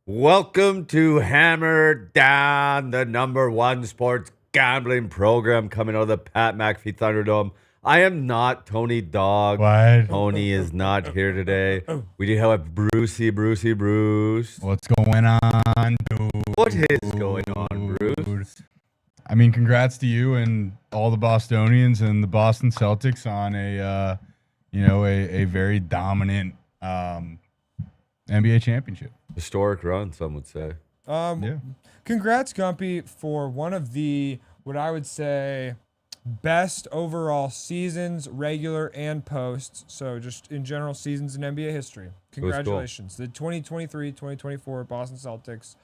Welcome to Hammer Dahn, the #1 sports gambling program coming out of the Pat McAfee Thunderdome. I am not Tony Dog. What? Tony is not here today. We do have Bruce. What's going on, dude? What is going on, Bruce? I mean, congrats to you and all the Bostonians and the Boston Celtics on a very dominant NBA championship. Historic run, some would say. Yeah. Congrats, Gumpy, for one of the, what I would say, best overall seasons, regular and post. So just in general seasons in NBA history. Congratulations. The 2023-2024 Boston Celtics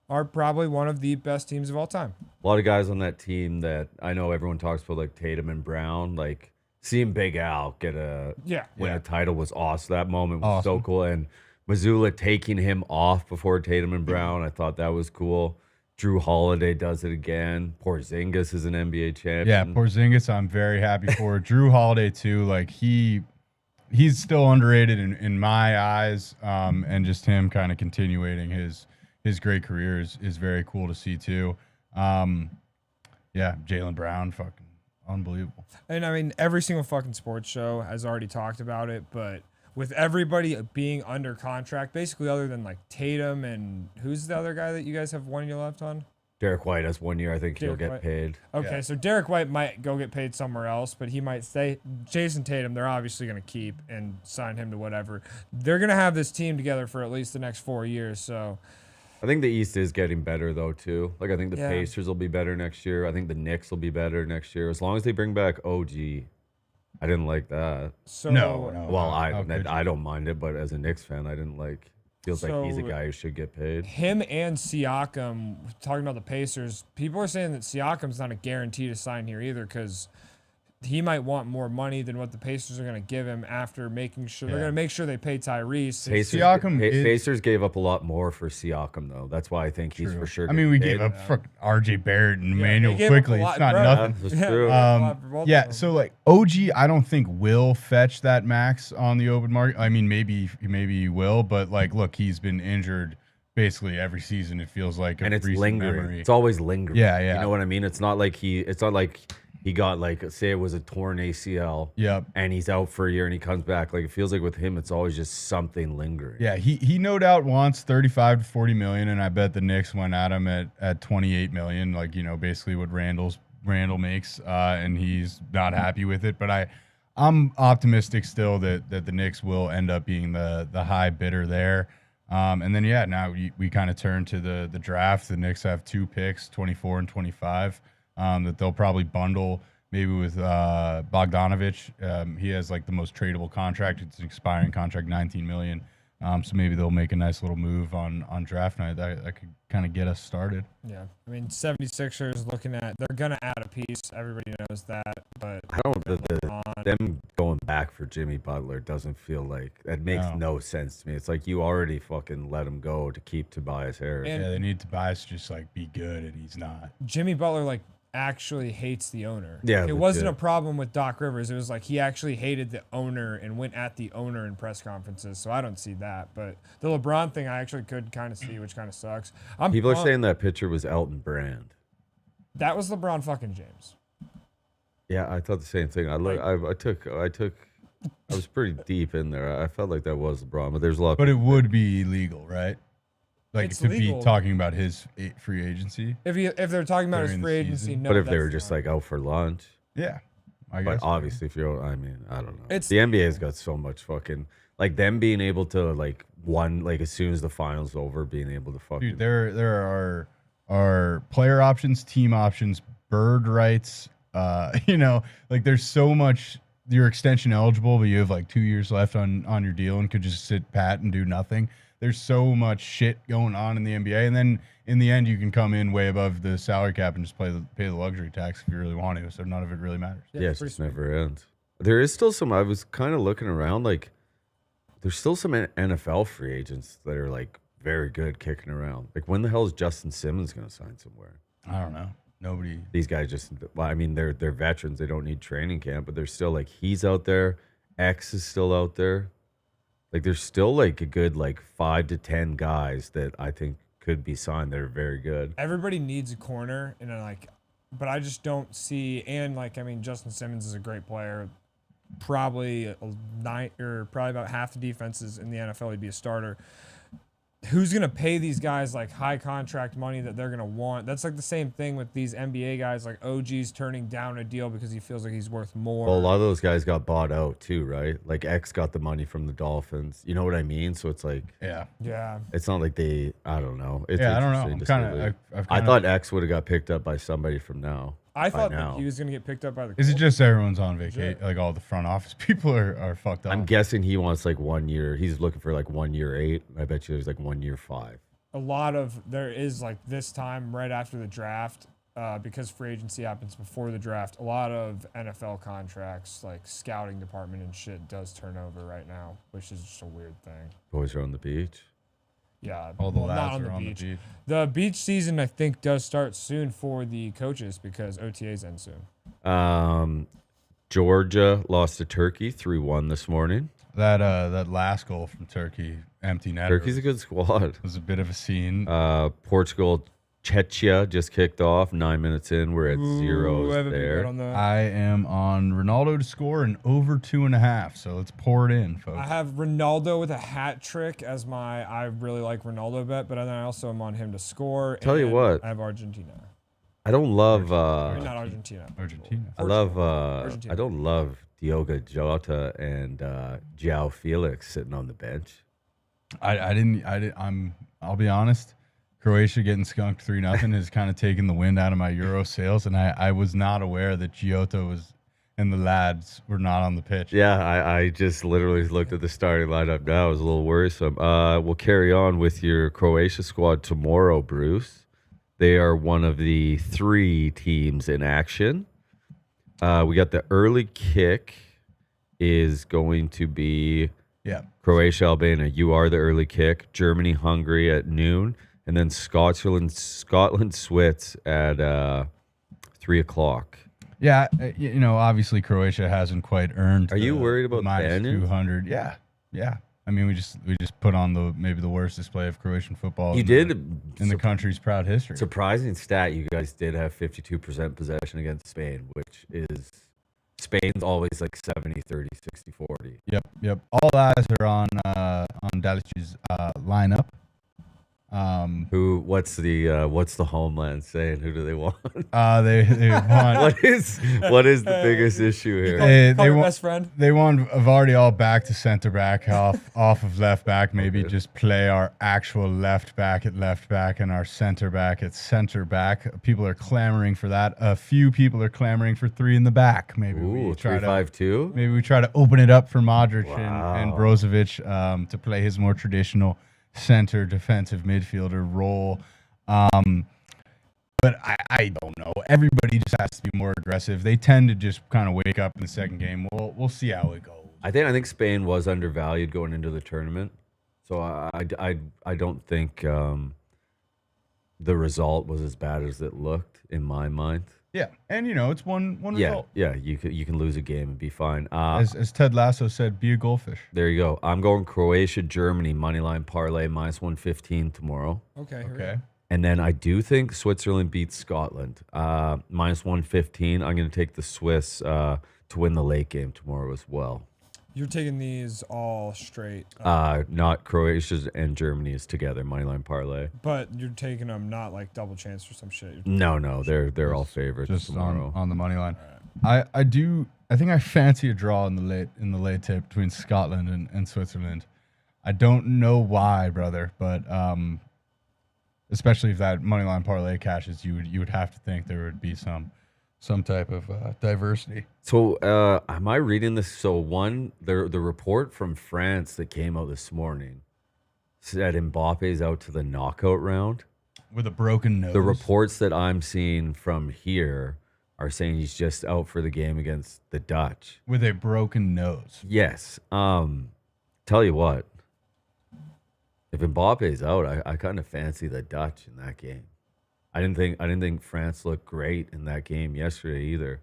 are probably one of the best teams of all time. A lot of guys on that team that I know everyone talks about, like Tatum and Brown, like seeing Big Al win a title was awesome. That moment was so cool. And Mazzulla taking him off before Tatum and Brown, I thought that was cool. Drew Holiday does it again. Porzingis is an NBA champion. Yeah, Porzingis, I'm very happy for. Drew Holiday too. Like he's still underrated in my eyes. And just him kind of continuing his great career is very cool to see too. Yeah, Jaylen Brown, fucking unbelievable. And I mean, every single fucking sports show has already talked about it, but with everybody being under contract, basically other than like Tatum and who's the other guy that you guys have 1 year left on? Derek White has 1 year. I think he'll Derek get White. paid. Okay, so Derek White might go get paid somewhere else, but he might stay. Jason Tatum, they're obviously going to keep and sign him to whatever. They're going to have this team together for at least the next 4 years, so... I think the East is getting better, though, too. Like, I think the Yeah. Pacers will be better next year. I think the Knicks will be better next year. As long as they bring back OG. I didn't like that. So, No. Well, How could you? I don't mind it, but as a Knicks fan, I didn't like. Feels like he's a So- guy who should get paid. Him and Siakam, talking about the Pacers, people are saying that Siakam's not a guarantee to sign here either because he might want more money than what the Pacers are going to give him after making sure they're Yeah. going to make sure they pay Tyrese. Siakam is- Pacers gave up a lot more for Siakam, though. That's why I think he's True. for sure. I mean, we getting gave paid. up fucking RJ Barrett and Yeah, Emmanuel they gave up a quickly. lot, It's not bro. nothing. That's Yeah. true. For both Yeah, of them. so like OG, I don't think will fetch that max on the open market. I mean, maybe he will, but like, look, he's been injured basically every season. It feels like And it's recent lingering. memory. It's always lingering. Yeah, yeah. You know what I mean? It's not like he got like, say it was a torn ACL. Yep. And he's out for a year and he comes back. Like, it feels like with him, it's always just something lingering. Yeah, he no doubt wants 35 to 40 million, and I bet the Knicks went at him at 28 million, like basically what Randall makes, and he's not happy with it. But I'm optimistic still that the Knicks will end up being the high bidder there. And then now we kind of turn to the draft. The Knicks have 2 picks, 24 and 25, that they'll probably bundle maybe with Bogdanovich. He has like the most tradable contract. It's an expiring contract, 19 million. So maybe they'll make a nice little move on draft night that could kind of get us started. Yeah, I mean, 76ers looking at, they're going to add a piece. Everybody knows that, but I don't LeBron- them going back for Jimmy Butler doesn't feel like that makes no sense to me. It's like you already fucking let him go to keep Tobias Harris. And- Yeah, they need Tobias to just like be good, and he's not. Jimmy Butler, like, actually hates the owner. Yeah, it wasn't a legit. problem with Doc Rivers. It was like he actually hated the owner and went at the owner in press conferences. So I don't see that. But the LeBron thing, I actually could kind of see, which kind of sucks. People are pumped. saying that picture was Elton Brand. That was LeBron fucking James. Yeah, I thought the same thing. I was pretty deep in there. I felt like that was LeBron, but there's a lot. But it would be illegal, right? Like It's to legal. be talking about his free agency. If they're talking about his During the free agency, season. no. But if they that's were just fine. like out for lunch, Yeah, I but guess. obviously if you're, I mean, I don't know. It's- The NBA's got so much fucking like them being able to like as soon as the finals over, being able to fucking. Dude, there are player options, team options, bird rights. Like there's so much. You're extension eligible, but you have like 2 years left on your deal and could just sit pat and do nothing. There's so much shit going on in the NBA, and then in the end, you can come in way above the salary cap and just pay the luxury tax if you really want to. So none of it really matters. Yeah, it pretty just sweet. never ends. There is still some. I was kind of looking around, like there's still some NFL free agents that are like very good kicking around. Like when the hell is Justin Simmons going to sign somewhere? I don't know. Nobody. These guys just, well, I mean, they're veterans. They don't need training camp, but they're still like he's out there. X is still out there. Like there's still like a good like 5 to 10 guys that I think could be signed that are very good. Everybody needs a corner, and but I just don't see. And Justin Simmons is a great player. Probably probably about half the defenses in the NFL he'd be a starter. Who's gonna pay these guys like high contract money that they're gonna want? That's like the same thing with these NBA guys. Like OG's turning down a deal because he feels like he's worth more. Well, a lot of those guys got bought out too, right? Like X got the money from the Dolphins. You know what I mean? So it's like, yeah. It's not like I don't know. It's I don't know. I thought X would have got picked up by somebody from now. I thought that he was going to get picked up by the Is it just everyone's on vacation? Like all the front office people are fucked up? I'm guessing he wants like 1 year. He's looking for like 1 year 8. I bet you there's like 1 year 5. There is like this time right after the draft, because free agency happens before the draft, a lot of NFL contracts, like scouting department and shit, does turn over right now, which is just a weird thing. Boys are on the beach. Yeah, all the lads are on the beach. The beach season, I think, does start soon for the coaches because OTAs end soon. Georgia lost to Turkey 3-1 this morning. That last goal from Turkey, empty net. Turkey's a good squad. Was a bit of a scene. Portugal, Czechia just kicked off. 9 minutes in, we're at 0 there. I am on Ronaldo to score and over 2.5. So let's pour it in, folks. I have Ronaldo with a hat trick as I really like Ronaldo bet, but then I also am on him to score. Tell you what, I have Argentina. I don't love. Not Argentina. Argentina. I love. I don't love Diogo Jota and João Felix sitting on the bench. I'll be honest. Croatia getting skunked 3-0 has kind of taken the wind out of my Euro sails, and I was not aware that Jota and the lads were not on the pitch. Yeah, I just literally looked at the starting lineup now. I was a little worrisome. We'll carry on with your Croatia squad tomorrow, Bruce. They are one of the 3 teams in action. We got the early kick is going to be Croatia, Albania. You are the early kick. Germany, Hungary at noon. And then Scotland, Swiss at 3:00. Yeah, obviously Croatia hasn't quite earned. Are you worried about -200? Yeah. I mean, we just put on maybe the worst display of Croatian football. You did in the country's proud history. Surprising stat. You guys did have 52% possession against Spain, which is Spain's always like 70-30, 60-40. Yep. All eyes are on Dalic's lineup. What's the homeland saying? Who do they want? They want what is the biggest issue here? They want best friend. They want Vardy back to center back off of left back. Maybe just play our actual left back at left back and our center back at center back. People are clamoring for that. A few people are clamoring for 3 in the back. Maybe we try 3-5-2. Maybe we try to open it up for Modric and Brozovic to play his more traditional center defensive midfielder role. But I don't know. Everybody just has to be more aggressive. They tend to just kind of wake up in the second game. We'll see how it goes. I think Spain was undervalued going into the tournament. So I don't think the result was as bad as it looked in my mind. Yeah, and it's one result. Yeah, you can lose a game and be fine. As Ted Lasso said, be a goldfish. There you go. I'm going Croatia, Germany, moneyline parlay, -115 tomorrow. Okay. And then I do think Switzerland beats Scotland, -115. I'm going to take the Swiss to win the late game tomorrow as well. You're taking these all straight. Not Croatia's and Germany's together, moneyline parlay. But you're taking them not like double chance or some shit. No, they're all favorites just tomorrow. on the money line. Right. I think I fancy a draw in the late tip between Scotland and Switzerland. I don't know why, brother, but especially if that moneyline parlay cashes, you would have to think there would be some type of diversity. So am I reading this? So the report from France that came out this morning said Mbappe's out to the knockout round. With a broken nose. The reports that I'm seeing from here are saying he's just out for the game against the Dutch. With a broken nose. Yes. Tell you what, if Mbappe's out, I kind of fancy the Dutch in that game. I didn't think France looked great in that game yesterday either.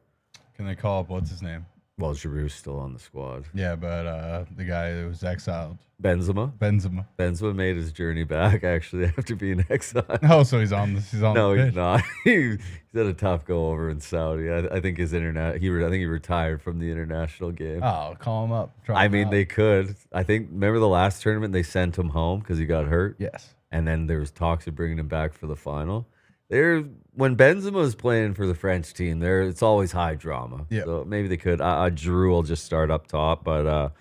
Can they call up what's his name? Well, Giroud's still on the squad. Yeah, but the guy that was exiled. Benzema made his journey back actually after being exiled. Oh, so he's on this. No, the he's not. He's had a tough go over in Saudi. I think his I think he retired from the international game. Oh, call him up. They could. I think remember the last tournament they sent him home because he got hurt. Yes. And then there was talks of bringing him back for the final. When Benzema was playing for the French team, it's always high drama. Yep. So maybe they could. Drew will just start up top, but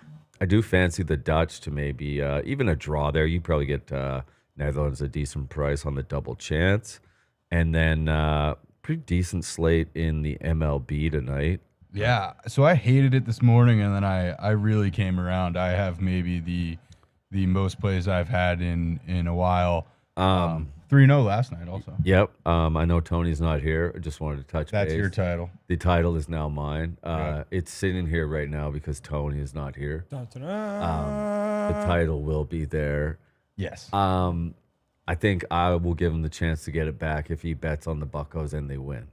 I do fancy the Dutch to maybe even a draw there. You probably get Netherlands a decent price on the double chance, and then pretty decent slate in the MLB tonight. Yeah. So I hated it this morning, and then I really came around. I have maybe the most plays I've had in a while. 3-0 last night also. Yep. I know Tony's not here. I just wanted to touch base. That's your title. The title is now mine. It's sitting here right now because Tony is not here. The title will be there. Yes. I think I will give him the chance to get it back if he bets on the Buccos and they win.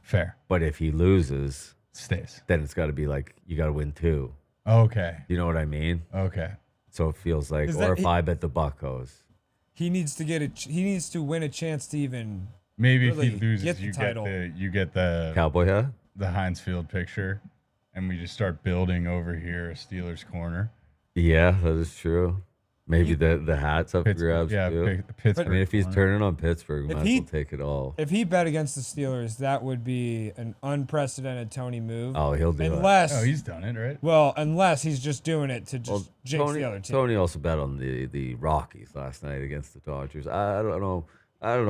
Fair. But if he loses, stays. Then it's got to be like you got to win 2. Okay. You know what I mean? Okay. So it feels like, if I bet the Buccos. He needs to He needs to win a chance to even. Maybe really if he loses, you get the cowboy hat, the Heinz Field picture, and we just start building over here a Steelers corner. Yeah, that is true. Maybe the hats up for grabs. Yeah, Pittsburgh. I mean, if he's turning on Pittsburgh, might as well take it all. If he bet against the Steelers, that would be an unprecedented Tony move. Oh, he'll do it. Oh, he's done it, right? Well, unless he's just doing it to just jinx the other team. Tony also bet on the Rockies last night against the Dodgers. I don't know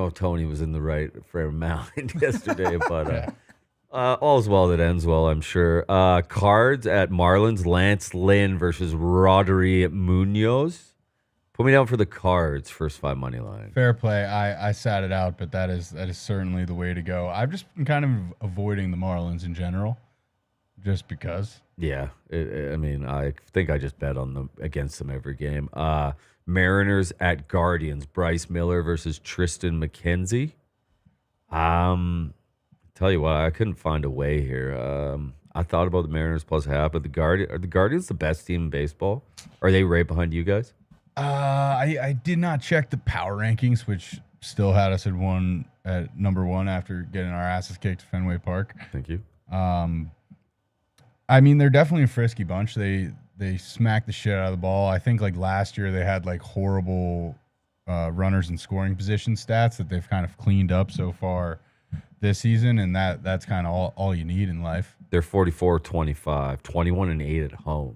if Tony was in the right frame of mind yesterday, but all's well that ends well, I'm sure. Cards at Marlins, Lance Lynn versus Rodri Munoz. Put me down for the Cards, first 5 money line. Fair play. I sat it out, but that is certainly the way to go. I've just been kind of avoiding the Marlins in general, just because. Yeah, I think I just bet on them against them every game. Mariners at Guardians, Bryce Miller versus Tristan McKenzie. Tell you what, I couldn't find a way here. I thought about the Mariners plus half, but are the Guardians the best team in baseball? Are they right behind you guys? I did not check the power rankings, which still had us at number 1 after getting our asses kicked at Fenway Park. Thank you. I mean, they're definitely a frisky bunch. They smack the shit out of the ball. I think like last year they had like horrible runners in scoring position stats that they've kind of cleaned up so far this season, and that's kind of all you need in life. They're 44-25, 21-8 at home.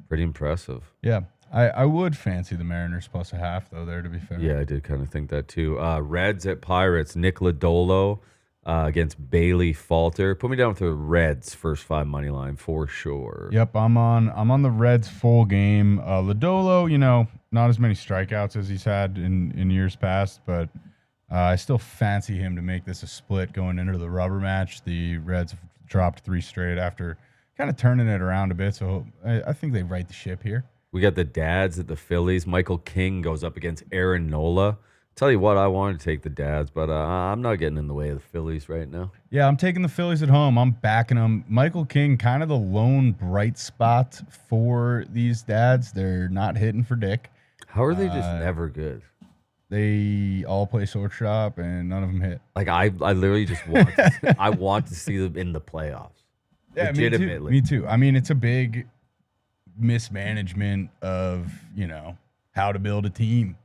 Pretty impressive. Yeah. I would fancy the Mariners plus a half, though, there, to be fair. Yeah, I did kind of think that, too. Reds at Pirates, Nick Lodolo against Bailey Falter. Put me down to the Reds, first 5 money line, for sure. Yep, I'm on the Reds full game. Lodolo, not as many strikeouts as he's had in years past, but I still fancy him to make this a split going into the rubber match. The Reds have dropped 3 straight after kind of turning it around a bit, so I think they right the ship here. We got the dads at the Phillies. Michael King goes up against Aaron Nola. Tell you what, I wanted to take the dads, but I'm not getting in the way of the Phillies right now. Yeah, I'm taking the Phillies at home. I'm backing them. Michael King, kind of the lone bright spot for these dads. They're not hitting for dick. How are they just never good? They all play shortstop, and none of them hit. Like I literally just want to see them in the playoffs. Yeah, legitimately. Me too. I mean, it's a big mismanagement of how to build a team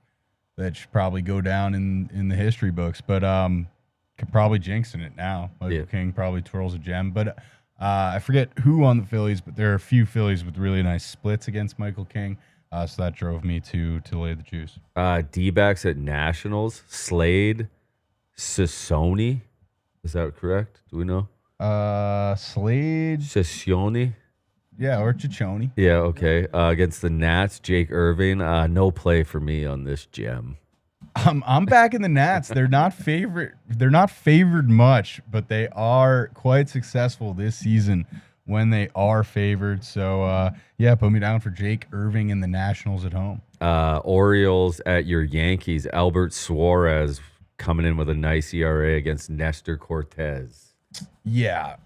that should probably go down in the history books, but could probably jinxing it now. Michael King probably twirls a gem, but I forget who on the Phillies, but there are a few Phillies with really nice splits against Michael King, so that drove me to lay the juice. D-backs at Nationals, Slade Sassoni, is that correct? Do we know? Slade Sassioni. Yeah, or Ciccone. Yeah, okay. Against the Nats, Jake Irving. No play for me on this gem. I'm back in the Nats. They're not favored much, but they are quite successful this season when they are favored. So put me down for Jake Irving and the Nationals at home. Orioles at your Yankees. Albert Suarez coming in with a nice ERA against Nestor Cortez. Yeah.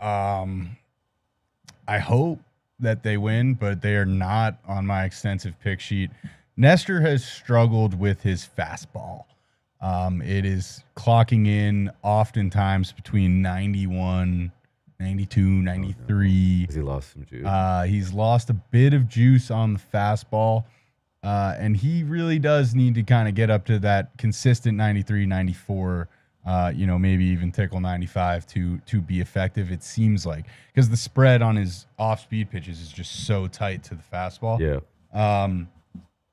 I hope that they win, but they are not on my extensive pick sheet. Nestor has struggled with his fastball. It is clocking in oftentimes between 91, 92, 93. He lost some juice. He's lost a bit of juice on the fastball, and he really does need to kind of get up to that consistent 93, 94, maybe even tickle 95 to be effective, it seems like. Because the spread on his off-speed pitches is just so tight to the fastball. Yeah.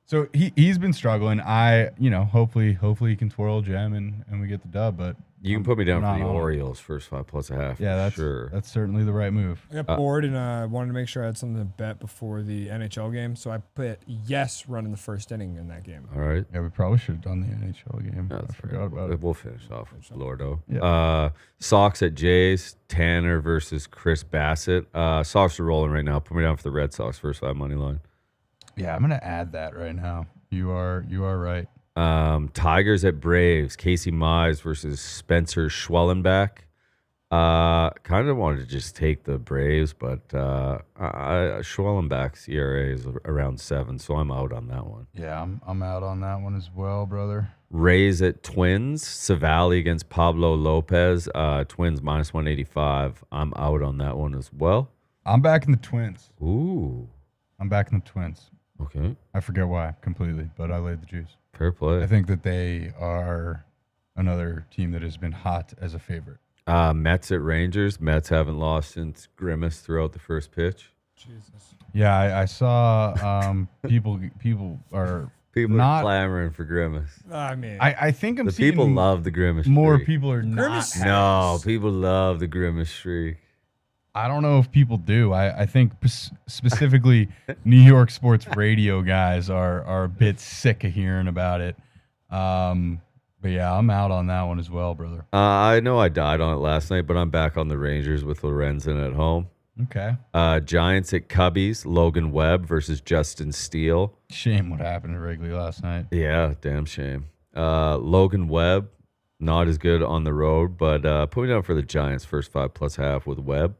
So he's been struggling. Hopefully he can twirl gem and we get the dub. But you can put me down for the Orioles first 5+1/2. Yeah, that's certainly the right move. I got bored and I wanted to make sure I had something to bet before the NHL game, so I put yes run in the first inning in that game. All right. Yeah, we probably should have done the NHL game. I forgot about it. We'll finish off with Lordo. Yeah. Sox at Jays. Tanner versus Chris Bassett. Sox are rolling right now. Put me down for the Red Sox first 5 money line. Yeah, I'm gonna add that right now. You are right. Tigers at Braves. Casey Mize versus Spencer Schwellenbach. Kind of wanted to just take the Braves, but Schwellenbach's ERA is around 7, so I'm out on that one. Yeah, I'm out on that one as well, brother. Rays at Twins. Savali against Pablo Lopez. Twins -185. I'm out on that one as well. I'm back in the Twins. Ooh. I'm back in the Twins. Okay. I forget why completely, but I laid the juice. Fair play. I think that they are another team that has been hot as a favorite. Mets at Rangers. Mets haven't lost since Grimace threw out the first pitch. Jesus. Yeah, I saw people are not clamoring for Grimace. I mean, I think I'm the seeing people love the Grimace. More streak. people are Grimace not. No, people love the Grimace streak. I don't know if people do. I think specifically New York sports radio guys are a bit sick of hearing about it. But yeah, I'm out on that one as well, brother. I know I died on it last night, but I'm back on the Rangers with Lorenzen at home. Okay. Giants at Cubbies. Logan Webb versus Justin Steele. Shame what happened to Wrigley last night. Yeah, damn shame. Logan Webb, not as good on the road, but put me down for the Giants first 5+1/2 with Webb.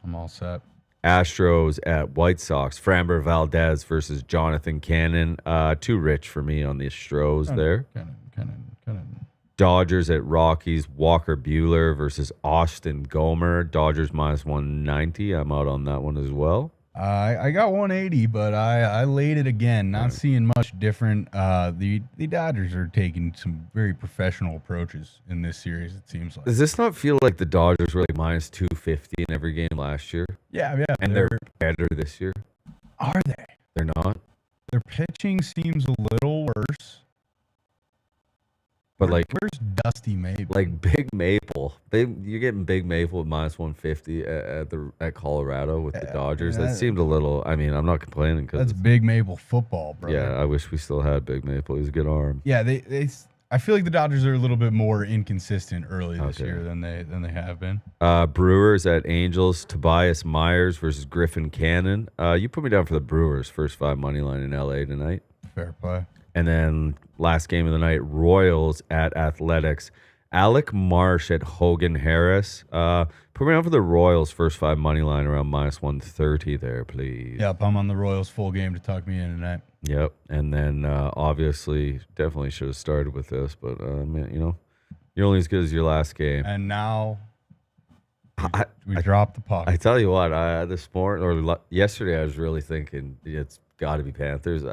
I'm all set. Astros at White Sox. Framber Valdez versus Jonathan Cannon. Too rich for me on the Astros there. Cannon. Dodgers at Rockies. Walker Buehler versus Austin Gomer. Dodgers -190. I'm out on that one as well. I got 180, but I laid it again. Not seeing much different. The Dodgers are taking some very professional approaches in this series, it seems like. Does this not feel like the Dodgers were like -250 in every game last year? Yeah. And they're better this year? Are they? They're not? Their pitching seems a little worse. But where's Dusty Maple? Like Big Maple, you're getting Big Maple at -150 at Colorado with the Dodgers. That seemed a little. I mean, I'm not complaining because that's Big Maple football, bro. Yeah, I wish we still had Big Maple. He's a good arm. Yeah, I feel like the Dodgers are a little bit more inconsistent early this year than they have been. Brewers at Angels. Tobias Myers versus Griffin Cannon. You put me down for the Brewers first 5 money line in LA tonight. Fair play. And then last game of the night, Royals at Athletics. Alec Marsh at Hogan Harris. Put me down for the Royals first 5 money line around -130 there, please. Yep, I'm on the Royals full game to tuck me in tonight. Yep. And then obviously definitely should have started with this, but man, you're only as good as your last game. And now we dropped the puck. I tell you what, this morning or yesterday I was really thinking it's got to be Panthers.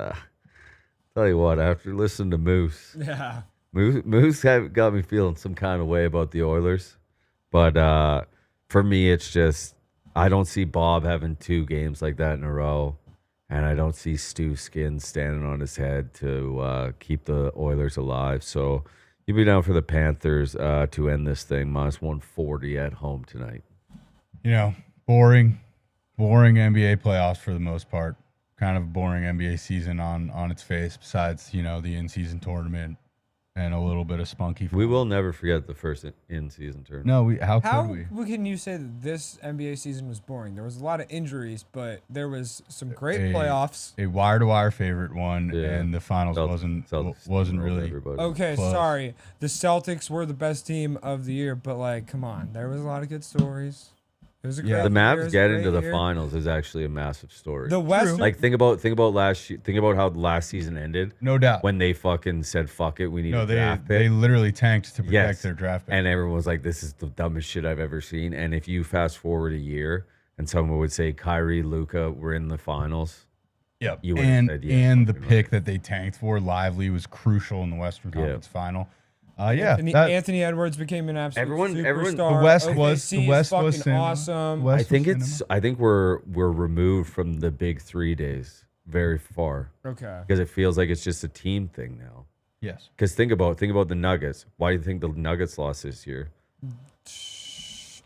Tell you what, after listening to Moose, Moose got me feeling some kind of way about the Oilers. But for me, it's just I don't see Bob having 2 games like that in a row, and I don't see Stu Skin standing on his head to keep the Oilers alive. So you'll be down for the Panthers to end this thing -140 at home tonight. Boring NBA playoffs for the most part. Kind of a boring NBA season on its face, besides, the in-season tournament and a little bit of spunky. We will never forget the first in-season tournament. No, how could we? How can you say that this NBA season was boring? There was a lot of injuries, but there was some great playoffs. A wire-to-wire favorite one, and the finals wasn't really. Okay, close. sorry. The Celtics were the best team of the year, but come on, there was a lot of good stories. The Mavs get into the finals is actually a massive story. The West, like think about how last season ended. No doubt. When they fucking said fuck it, we need a draft pick. They literally tanked to protect their draft pick. And everyone was like, "This is the dumbest shit I've ever seen." And if you fast forward a year, and someone would say Kyrie, Luka were in the finals. Yep. You would have said, and the pick that they tanked for, Lively, was crucial in the Western Conference final. Anthony Edwards became an absolute superstar. The West was fucking awesome. I think we're removed from the big 3 days very far. Okay. Because it feels like it's just a team thing now. Yes. Because think about the Nuggets. Why do you think the Nuggets lost this year?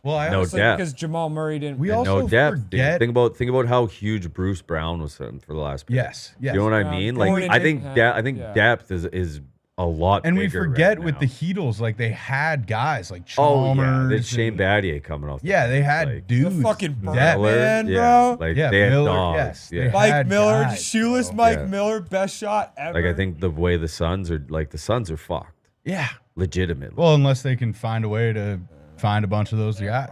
Well, no depth because Jamal Murray didn't. We also no depth. Forget. Think about how huge Bruce Brown was for the last. Pick. Yes. You know what I mean? Like I think depth is a lot. And bigger we forget right with now. the Heatles, like they had guys like Chalmers. Oh yeah, there's Shane Battier coming off. They had dudes. The fucking Birdman, bro. Like they had Miller, dogs. Yes, Mike Miller, guys, shoeless Mike Miller, best shot ever. Like I think the way the Suns are fucked. Yeah, legitimately. Well, unless they can find a way to find a bunch of those guys.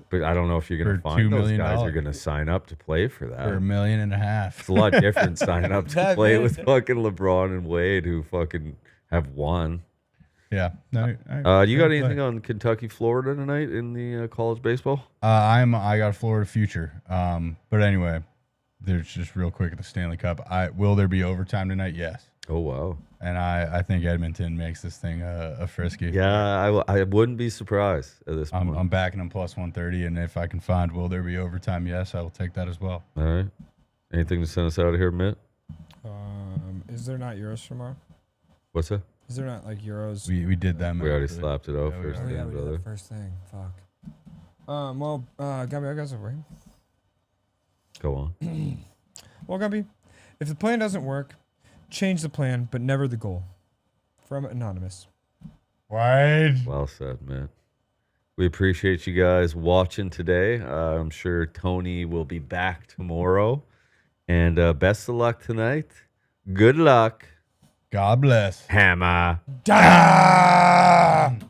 But I don't know if you're going to find those guys who are going to sign up to play for that. For $1.5 million. It's a lot different signing up to play with fucking LeBron and Wade who fucking have won. Yeah. No, you got anything on Kentucky, Florida tonight in the college baseball? I got Florida future. But anyway, there's just real quick at the Stanley Cup. Will there be overtime tonight? Yes. Oh wow. And I think Edmonton makes this thing a frisky. Yeah, I wouldn't be surprised at this point. I'm backing them plus 130, and if I can find will there be overtime, yes, I will take that as well. All right. Anything to send us out of here, Mitt? Is there not Euros tomorrow? What's that? Is there not like Euros? We did them. We already slapped it off first thing, brother. First thing. Fuck. Gumby, I got something. Go on. Well, Gumby, if the plan doesn't work, change the plan, but never the goal. From Anonymous. Right. Well said, man. We appreciate you guys watching today. I'm sure Tony will be back tomorrow. And best of luck tonight. Good luck. God bless. Hammer Dahn.